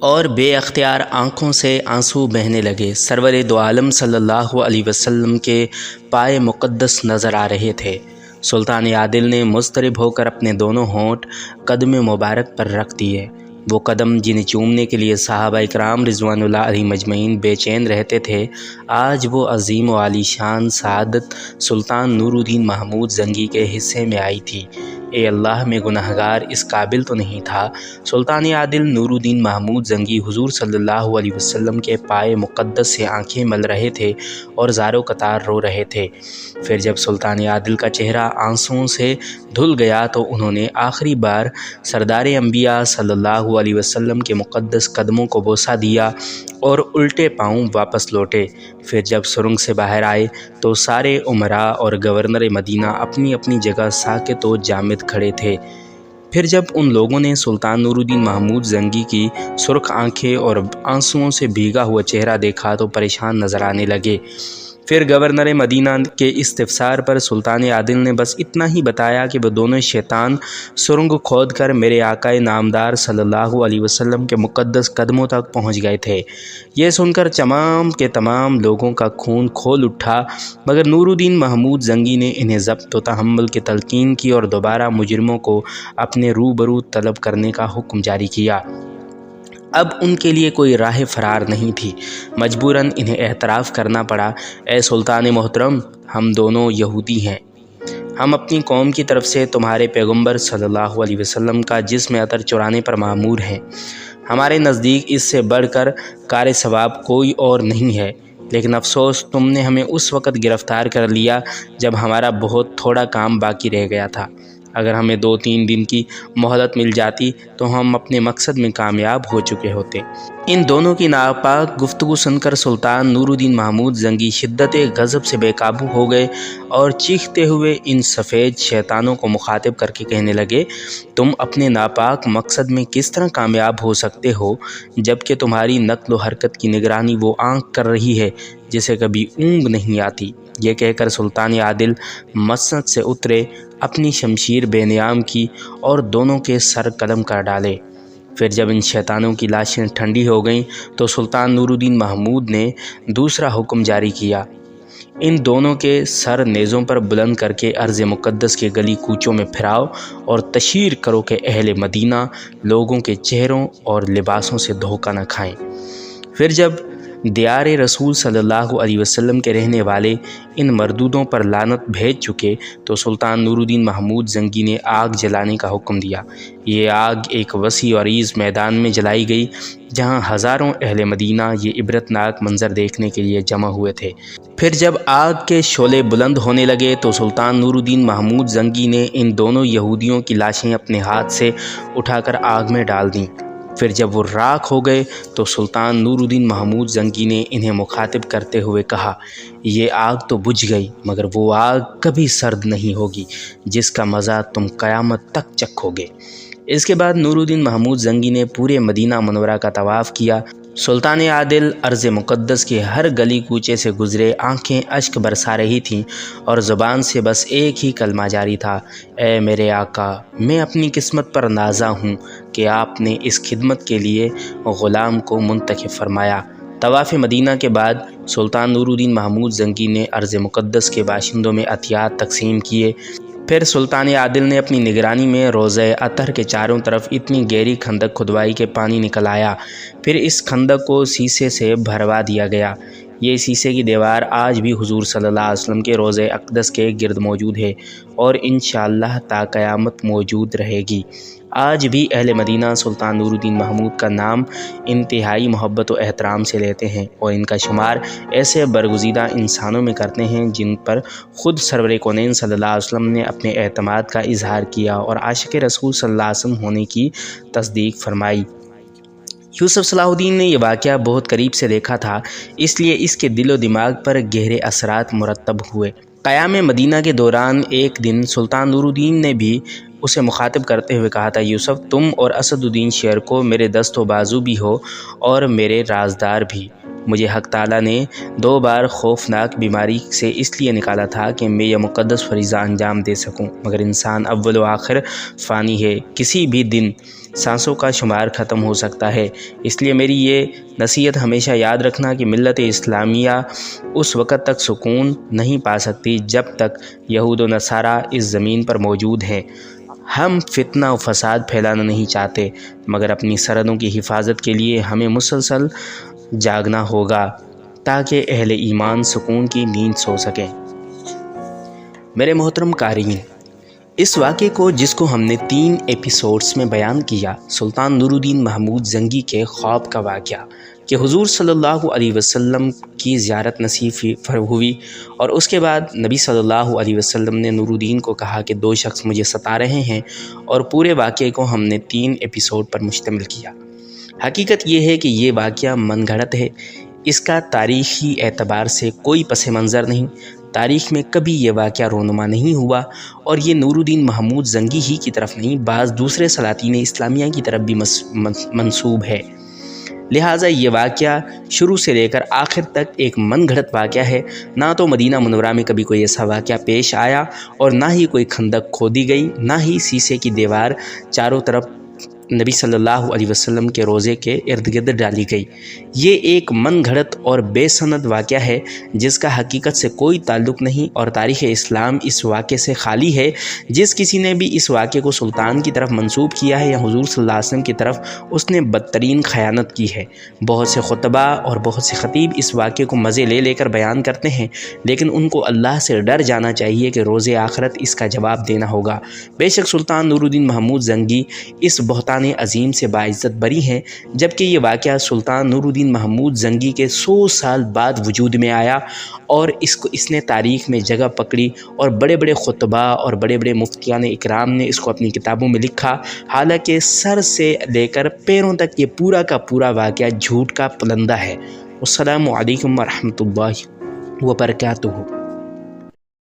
اور بے اختیار آنکھوں سے آنسو بہنے لگے۔ سرور دو عالم صلی اللہ علیہ وسلم کے پائے مقدس نظر آ رہے تھے۔ سلطان عادل نے مضطرب ہو کر اپنے دونوں ہونٹ قدم مبارک پر رکھ دیے۔ وہ قدم جنہیں چومنے کے لیے صحابہ اکرام رضوان اللہ علیہ مجمعین بے چین رہتے تھے، آج وہ عظیم و عالی شان سعادت سلطان نور الدین محمود زنگی کے حصے میں آئی تھی۔ اے اللہ، میں گناہگار اس قابل تو نہیں تھا۔ سلطان عادل نور الدین محمود زنگی حضور صلی اللہ علیہ وسلم کے پائے مقدس سے آنکھیں مل رہے تھے اور زارو قطار رو رہے تھے۔ پھر جب سلطان عادل کا چہرہ آنسوؤں سے دھل گیا تو انہوں نے آخری بار سردار انبیاء صلی اللہ علیہ وسلم کے مقدس قدموں کو بوسہ دیا اور الٹے پاؤں واپس لوٹے۔ پھر جب سرنگ سے باہر آئے تو سارے امراء اور گورنر مدینہ اپنی اپنی جگہ ساکت و جامد کھڑے تھے۔ پھر جب ان لوگوں نے سلطان نور الدین محمود زنگی کی سرخ آنکھیں اور آنسوؤں سے بھیگا ہوا چہرہ دیکھا تو پریشان نظر آنے لگے۔ پھر گورنر مدینہ کے استفسار پر سلطان عادل نے بس اتنا ہی بتایا کہ وہ دونوں شیطان سرنگ کھود کر میرے آقا نامدار صلی اللہ علیہ وسلم کے مقدس قدموں تک پہنچ گئے تھے۔ یہ سن کر تمام کے تمام لوگوں کا خون کھول اٹھا، مگر نور الدین محمود زنگی نے انہیں ضبط و تحمل کی تلقین کی اور دوبارہ مجرموں کو اپنے روبرو طلب کرنے کا حکم جاری کیا۔ اب ان کے لیے کوئی راہ فرار نہیں تھی، مجبوراً انہیں اعتراف کرنا پڑا۔ اے سلطان محترم، ہم دونوں یہودی ہیں۔ ہم اپنی قوم کی طرف سے تمہارے پیغمبر صلی اللہ علیہ وسلم کا جسم عطر چرانے پر مأمور ہیں۔ ہمارے نزدیک اس سے بڑھ کر کار ثواب کوئی اور نہیں ہے، لیکن افسوس تم نے ہمیں اس وقت گرفتار کر لیا جب ہمارا بہت تھوڑا کام باقی رہ گیا تھا۔ اگر ہمیں 2-3 دن کی مہلت مل جاتی تو ہم اپنے مقصد میں کامیاب ہو چکے ہوتے۔ ان دونوں کی ناپاک گفتگو سن کر سلطان نور الدین محمود زنگی شدت غضب سے بے قابو ہو گئے اور چیختے ہوئے ان سفید شیطانوں کو مخاطب کر کے کہنے لگے، تم اپنے ناپاک مقصد میں کس طرح کامیاب ہو سکتے ہو جبکہ تمہاری نقل و حرکت کی نگرانی وہ آنکھ کر رہی ہے جسے کبھی اونگ نہیں آتی۔ یہ کہہ کر سلطان عادل مسند سے اترے، اپنی شمشیر بے نیام کی اور دونوں کے سر قلم کر ڈالے۔ پھر جب ان شیطانوں کی لاشیں ٹھنڈی ہو گئیں تو سلطان نور الدین محمود نے دوسرا حکم جاری کیا، ان دونوں کے سر نیزوں پر بلند کر کے ارض مقدس کے گلی کوچوں میں پھراؤ اور تشہیر کرو کہ اہل مدینہ لوگوں کے چہروں اور لباسوں سے دھوکہ نہ کھائیں۔ پھر جب دیار رسول صلی اللہ علیہ وسلم کے رہنے والے ان مردودوں پر لعنت بھیج چکے تو سلطان نور الدین محمود زنگی نے آگ جلانے کا حکم دیا۔ یہ آگ ایک وسیع و عریض میدان میں جلائی گئی جہاں ہزاروں اہل مدینہ یہ عبرتناک منظر دیکھنے کے لیے جمع ہوئے تھے۔ پھر جب آگ کے شعلے بلند ہونے لگے تو سلطان نور الدین محمود زنگی نے ان دونوں یہودیوں کی لاشیں اپنے ہاتھ سے اٹھا کر آگ میں ڈال دیں۔ پھر جب وہ راکھ ہو گئے تو سلطان نور الدین محمود زنگی نے انہیں مخاطب کرتے ہوئے کہا، یہ آگ تو بجھ گئی مگر وہ آگ کبھی سرد نہیں ہوگی جس کا مزہ تم قیامت تک چکھو گے۔ اس کے بعد نور الدین محمود زنگی نے پورے مدینہ منورہ کا طواف کیا۔ سلطان عادل ارض مقدس کے ہر گلی کوچے سے گزرے، آنکھیں اشک برسا رہی تھیں اور زبان سے بس ایک ہی کلمہ جاری تھا، اے میرے آقا، میں اپنی قسمت پر نازا ہوں کہ آپ نے اس خدمت کے لیے غلام کو منتخب فرمایا۔ طواف مدینہ کے بعد سلطان نور الدین محمود زنگی نے ارض مقدس کے باشندوں میں عطیات تقسیم کیے۔ پھر سلطان عادل نے اپنی نگرانی میں روضہ اطہر کے چاروں طرف اتنی گہری خندق کھدوائی کہ پانی نکل آیا۔ پھر اس خندق کو سیسے سے بھروا دیا گیا۔ یہ سیسے کی دیوار آج بھی حضور صلی اللہ علیہ وسلم کے روضہ اقدس کے گرد موجود ہے اور انشاءاللہ تا قیامت موجود رہے گی۔ آج بھی اہل مدینہ سلطان نور الدین محمود کا نام انتہائی محبت و احترام سے لیتے ہیں اور ان کا شمار ایسے برگزیدہ انسانوں میں کرتے ہیں جن پر خود سرور کونین صلی اللہ علیہ وسلم نے اپنے اعتماد کا اظہار کیا اور عاشق رسول صلی اللہ علیہ وسلم ہونے کی تصدیق فرمائی۔ یوسف صلاح الدین نے یہ واقعہ بہت قریب سے دیکھا تھا، اس لیے اس کے دل و دماغ پر گہرے اثرات مرتب ہوئے۔ قیام مدینہ کے دوران ایک دن سلطان نور الدین نے بھی اسے مخاطب کرتے ہوئے کہا تھا، یوسف، تم اور اسد الدین شیر کو میرے دست و بازو بھی ہو اور میرے رازدار بھی۔ مجھے حق تعالیٰ نے 2 بار خوفناک بیماری سے اس لیے نکالا تھا کہ میں یہ مقدس فریضہ انجام دے سکوں، مگر انسان اول و آخر فانی ہے، کسی بھی دن سانسوں کا شمار ختم ہو سکتا ہے۔ اس لیے میری یہ نصیحت ہمیشہ یاد رکھنا کہ ملت اسلامیہ اس وقت تک سکون نہیں پا سکتی جب تک یہود و نصارہ اس زمین پر موجود ہیں۔ ہم فتنہ و فساد پھیلانا نہیں چاہتے، مگر اپنی سرحدوں کی حفاظت کے لیے ہمیں مسلسل جاگنا ہوگا تاکہ اہل ایمان سکون کی نیند سو سکیں۔ میرے محترم قارئین، اس واقعے کو جس کو ہم نے 3 ایپیسوڈز میں بیان کیا، سلطان نور الدین محمود زنگی کے خواب کا واقعہ کہ حضور صلی اللہ علیہ وسلم کی زیارت نصیب ہوئی، اور اس کے بعد نبی صلی اللہ علیہ وسلم نے نور الدین کو کہا کہ 2 شخص مجھے ستا رہے ہیں، اور پورے واقعے کو ہم نے 3 ایپیسوڈ پر مشتمل کیا۔ حقیقت یہ ہے کہ یہ واقعہ من گھڑت ہے، اس کا تاریخی اعتبار سے کوئی پس منظر نہیں، تاریخ میں کبھی یہ واقعہ رونما نہیں ہوا، اور یہ نور الدین محمود زنگی ہی کی طرف نہیں، بعض دوسرے سلاطین اسلامیہ کی طرف بھی منسوب ہے۔ لہٰذا یہ واقعہ شروع سے لے کر آخر تک ایک من گھڑت واقعہ ہے۔ نہ تو مدینہ منورہ میں کبھی کوئی ایسا واقعہ پیش آیا، اور نہ ہی کوئی خندق کھودی گئی، نہ ہی شیشے کی دیوار چاروں طرف نبی صلی اللہ علیہ وسلم کے روضے کے ارد گرد ڈالی گئی۔ یہ ایک من گھڑت اور بے سند واقعہ ہے جس کا حقیقت سے کوئی تعلق نہیں، اور تاریخ اسلام اس واقعے سے خالی ہے۔ جس کسی نے بھی اس واقعے کو سلطان کی طرف منسوب کیا ہے یا حضور صلی اللہ علیہ وسلم کی طرف، اس نے بدترین خیانت کی ہے۔ بہت سے خطبہ اور بہت سے خطیب اس واقعے کو مزے لے کر بیان کرتے ہیں، لیکن ان کو اللہ سے ڈر جانا چاہیے کہ روز آخرت اس کا جواب دینا ہوگا۔ بے شک سلطان نور الدین محمود زنگی اس بہتان عظیم سے باعزت بری ہیں، جبکہ یہ واقعہ سلطان نور الدین محمود زنگی کے 100 سال بعد وجود میں آیا، اور اس نے تاریخ میں جگہ پکڑی، اور بڑے بڑے خطبہ اور بڑے بڑے مفتیان اکرام نے اس کو اپنی کتابوں میں لکھا، حالانکہ سر سے لے کر پیروں تک یہ پورا کا پورا واقعہ جھوٹ کا پلندہ ہے۔ السلام علیکم ورحمۃ اللہ وبرکاتہ۔